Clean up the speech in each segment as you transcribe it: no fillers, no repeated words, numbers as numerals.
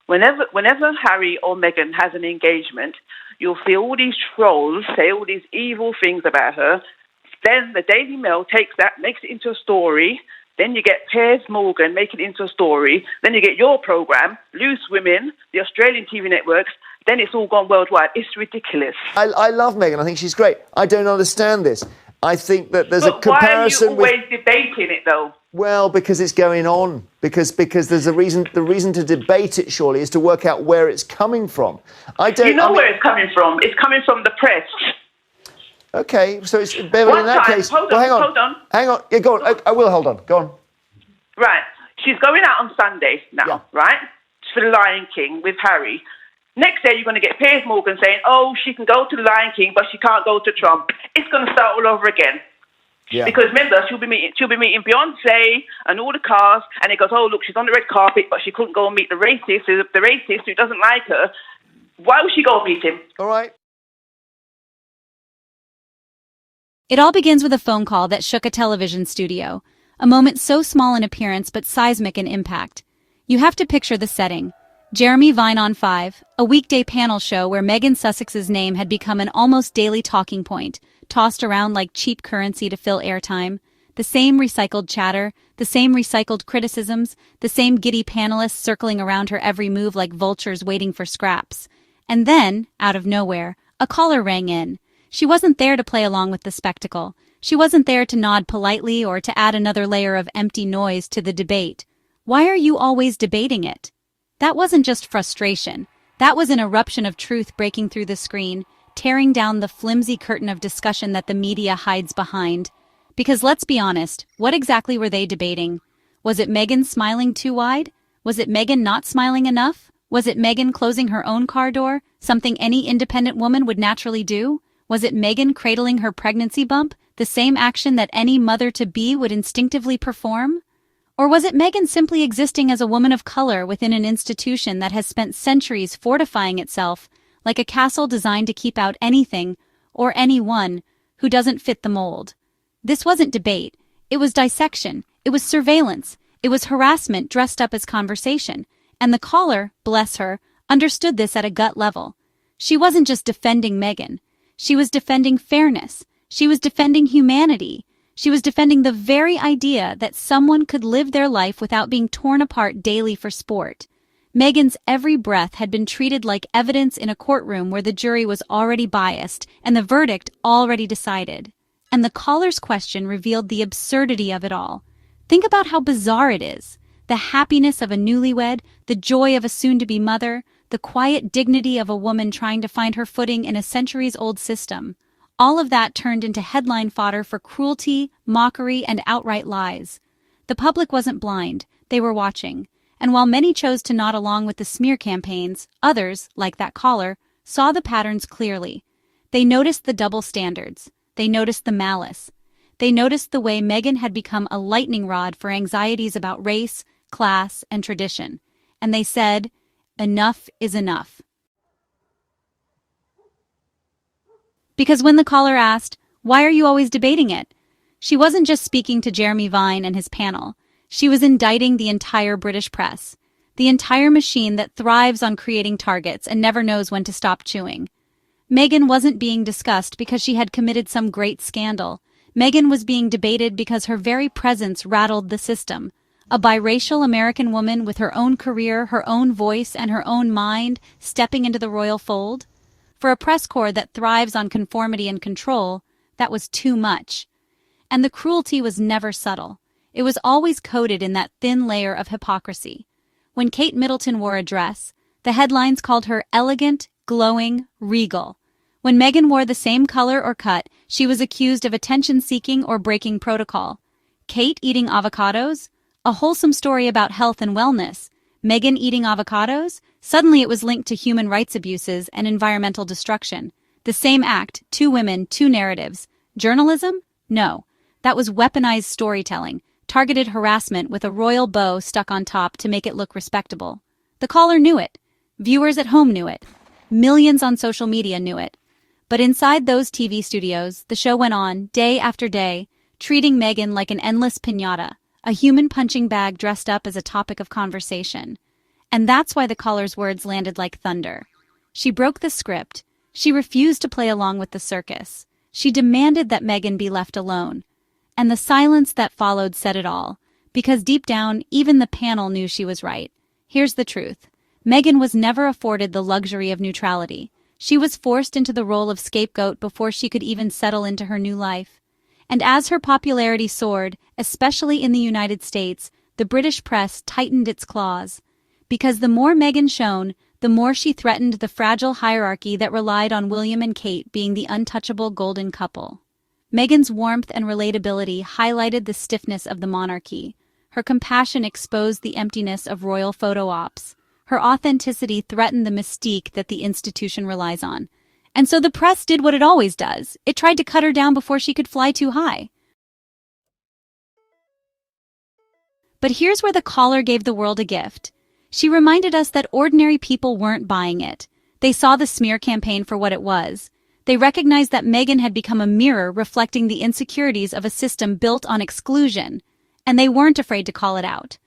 whenever Harry or Meghan has an engagement, you'll see all these trolls say all these evil things about her. Then the Daily Mail takes that, makes it into a story. Then you get Piers Morgan making it into a story. Then you get your program, Loose Women, the Australian TV networks. Then it's all gone worldwide. It's ridiculous. I love Meghan. I think she's great. I don't understand this. I think that there's a comparison. Why are you always debating it, though? Well, because it's going on. Because there's a reason. The reason to debate it, surely, is to work out where it's coming from. Where it's coming from. It's coming from the press. Okay, so it's Beverly in that case. Hold on. Hang on. Yeah, go on. I will hold on. Go on. Right. She's going out on Sunday now, right? For the Lion King with Harry. Next day, you're going to get Piers Morgan saying, "Oh, she can go to the Lion King, but she can't go to Trump." It's going to start all over again. Yeah. Because remember, she'll be meeting Beyonce and all the cast, and it goes, "Oh, look, she's on the red carpet, but she couldn't go and meet the racist who doesn't like her." Why would she go meet him? All right. It all begins with a phone call that shook a television studio, a moment so small in appearance but seismic in impact. You have to picture the setting. Jeremy Vine on 5, a weekday panel show where Meghan Sussex's name had become an almost daily talking point, tossed around like cheap currency to fill airtime. The same recycled chatter, the same recycled criticisms, the same giddy panelists circling around her every move like vultures waiting for scraps. And then, out of nowhere, a caller rang in. She wasn't there to play along with the spectacle. She wasn't there to nod politely or to add another layer of empty noise to the debate. Why are you always debating it? That wasn't just frustration. That was an eruption of truth breaking through the screen, tearing down the flimsy curtain of discussion that the media hides behind. Because let's be honest, what exactly were they debating? Was it Meghan smiling too wide? Was it Meghan not smiling enough? Was it Meghan closing her own car door, something any independent woman would naturally do? Was it Meghan cradling her pregnancy bump, the same action that any mother-to-be would instinctively perform? Or was it Meghan simply existing as a woman of color within an institution that has spent centuries fortifying itself, like a castle designed to keep out anything, or anyone, who doesn't fit the mold? This wasn't debate. It was dissection. It was surveillance. It was harassment dressed up as conversation. And the caller, bless her, understood this at a gut level. She wasn't just defending Meghan. She was defending fairness. She was defending humanity. She was defending the very idea that someone could live their life without being torn apart daily for sport. Meghan's every breath had been treated like evidence in a courtroom where the jury was already biased and the verdict already decided. And the caller's question revealed the absurdity of it all. Think about how bizarre it is. The happiness of a newlywed, the joy of a soon-to-be mother, the quiet dignity of a woman trying to find her footing in a centuries-old system. All of that turned into headline fodder for cruelty, mockery, and outright lies. The public wasn't blind. They were watching. And while many chose to nod along with the smear campaigns, others, like that caller, saw the patterns clearly. They noticed the double standards. They noticed the malice. They noticed the way Meghan had become a lightning rod for anxieties about race, class, and tradition. And they said, enough is enough. Because when the caller asked, "Why are you always debating it?" she wasn't just speaking to Jeremy Vine and his panel. She was indicting the entire British press, the entire machine that thrives on creating targets and never knows when to stop chewing. Meghan wasn't being discussed because she had committed some great scandal. Meghan was being debated because her very presence rattled the system. A biracial American woman with her own career, her own voice, and her own mind stepping into the royal fold. For a press corps that thrives on conformity and control, that was too much. And the cruelty was never subtle. It was always coated in that thin layer of hypocrisy. When Kate Middleton wore a dress, the headlines called her elegant, glowing, regal. When Meghan wore the same color or cut, she was accused of attention-seeking or breaking protocol. Kate eating avocados? A wholesome story about health and wellness. Meghan eating avocados? Suddenly it was linked to human rights abuses and environmental destruction. The same act, two women, two narratives. Journalism? No. That was weaponized storytelling, targeted harassment with a royal bow stuck on top to make it look respectable. The caller knew it. Viewers at home knew it. Millions on social media knew it. But inside those TV studios, the show went on, day after day, treating Meghan like an endless piñata, a human punching bag dressed up as a topic of conversation. And that's why the caller's words landed like thunder. She broke the script. She refused to play along with the circus. She demanded that Meghan be left alone. And the silence that followed said it all, because deep down, even the panel knew she was right. Here's the truth. Meghan was never afforded the luxury of neutrality. She was forced into the role of scapegoat before she could even settle into her new life. And as her popularity soared, especially in the United States, the British press tightened its claws. Because the more Meghan shone, the more she threatened the fragile hierarchy that relied on William and Kate being the untouchable golden couple. Meghan's warmth and relatability highlighted the stiffness of the monarchy. Her compassion exposed the emptiness of royal photo ops. Her authenticity threatened the mystique that the institution relies on. And so the press did what it always does. It tried to cut her down before she could fly too high. But here's where the caller gave the world a gift. She reminded us that ordinary people weren't buying it. They saw the smear campaign for what it was. They recognized that Meghan had become a mirror reflecting the insecurities of a system built on exclusion, and they weren't afraid to call it out.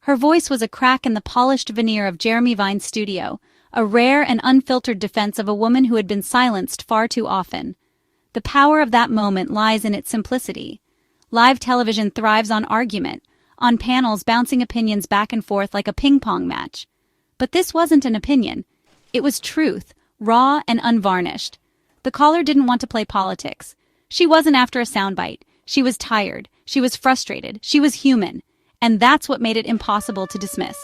Her voice was a crack in the polished veneer of Jeremy Vine's studio, a rare and unfiltered defense of a woman who had been silenced far too often. The power of that moment lies in its simplicity. Live television thrives on argument, on panels bouncing opinions back and forth like a ping-pong match. But this wasn't an opinion. It was truth, raw and unvarnished. The caller didn't want to play politics. She wasn't after a soundbite. She was tired. She was frustrated. She was human. And that's what made it impossible to dismiss.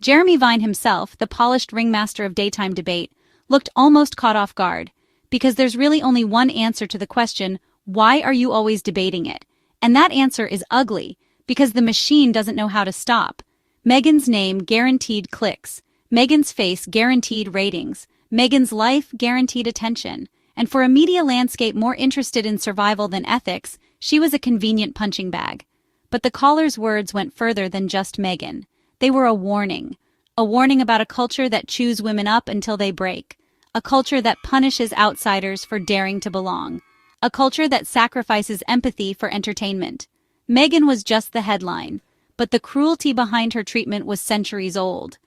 Jeremy Vine himself, the polished ringmaster of daytime debate, looked almost caught off guard, because there's really only one answer to the question, why are you always debating it? And that answer is ugly, because the machine doesn't know how to stop. Meghan's name guaranteed clicks. Meghan's face guaranteed ratings. Meghan's life guaranteed attention. And for a media landscape more interested in survival than ethics, she was a convenient punching bag. But the caller's words went further than just Meghan. They were a warning about a culture that chews women up until they break, a culture that punishes outsiders for daring to belong, a culture that sacrifices empathy for entertainment. Meghan was just the headline, but the cruelty behind her treatment was centuries old.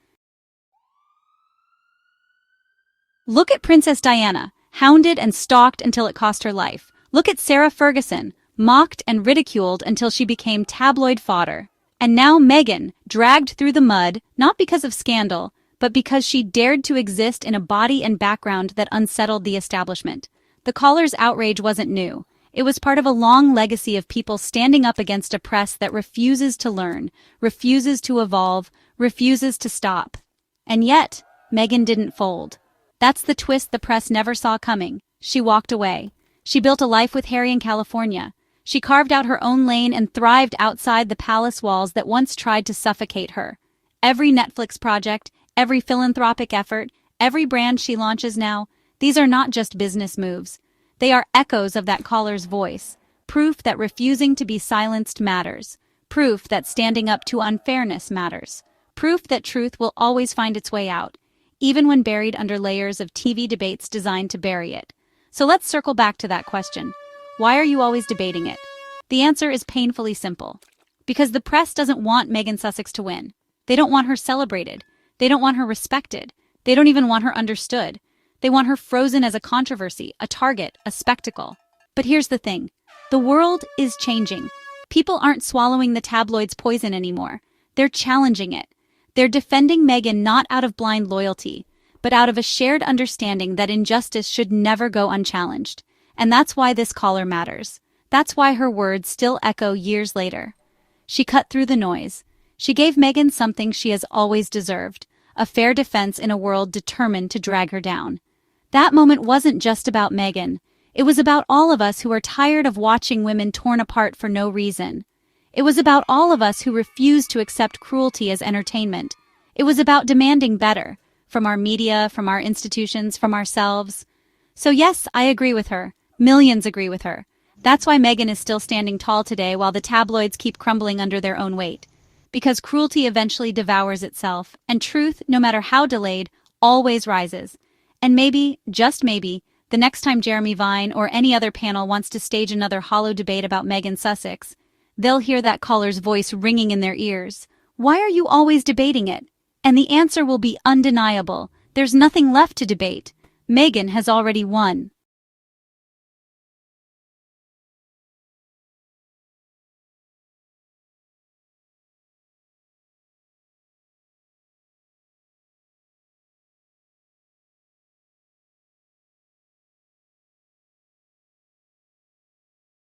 Look at Princess Diana, hounded and stalked until it cost her life. Look at Sarah Ferguson, mocked and ridiculed until she became tabloid fodder. And now Meghan, dragged through the mud, not because of scandal, but because she dared to exist in a body and background that unsettled the establishment. The caller's outrage wasn't new. It was part of a long legacy of people standing up against a press that refuses to learn, refuses to evolve, refuses to stop. And yet, Meghan didn't fold. That's the twist the press never saw coming. She walked away. She built a life with Harry in California. She carved out her own lane and thrived outside the palace walls that once tried to suffocate her. Every Netflix project, every philanthropic effort, every brand she launches now, these are not just business moves. They are echoes of that caller's voice, proof that refusing to be silenced matters, proof that standing up to unfairness matters, proof that truth will always find its way out, even when buried under layers of TV debates designed to bury it. So let's circle back to that question. Why are you always debating it? The answer is painfully simple. Because the press doesn't want Meghan Sussex to win. They don't want her celebrated. They don't want her respected. They don't even want her understood. They want her frozen as a controversy, a target, a spectacle. But here's the thing. The world is changing. People aren't swallowing the tabloids' poison anymore. They're challenging it. They're defending Meghan not out of blind loyalty, but out of a shared understanding that injustice should never go unchallenged. And that's why this caller matters. That's why her words still echo years later. She cut through the noise. She gave Meghan something she has always deserved, a fair defense in a world determined to drag her down. That moment wasn't just about Meghan. It was about all of us who are tired of watching women torn apart for no reason. It was about all of us who refuse to accept cruelty as entertainment. It was about demanding better, from our media, from our institutions, from ourselves. So yes, I agree with her. Millions agree with her. That's why Meghan is still standing tall today while the tabloids keep crumbling under their own weight. Because cruelty eventually devours itself, and truth, no matter how delayed, always rises. And maybe, just maybe, the next time Jeremy Vine or any other panel wants to stage another hollow debate about Meghan Sussex, they'll hear that caller's voice ringing in their ears. Why are you always debating it? And the answer will be undeniable. There's nothing left to debate. Meghan has already won.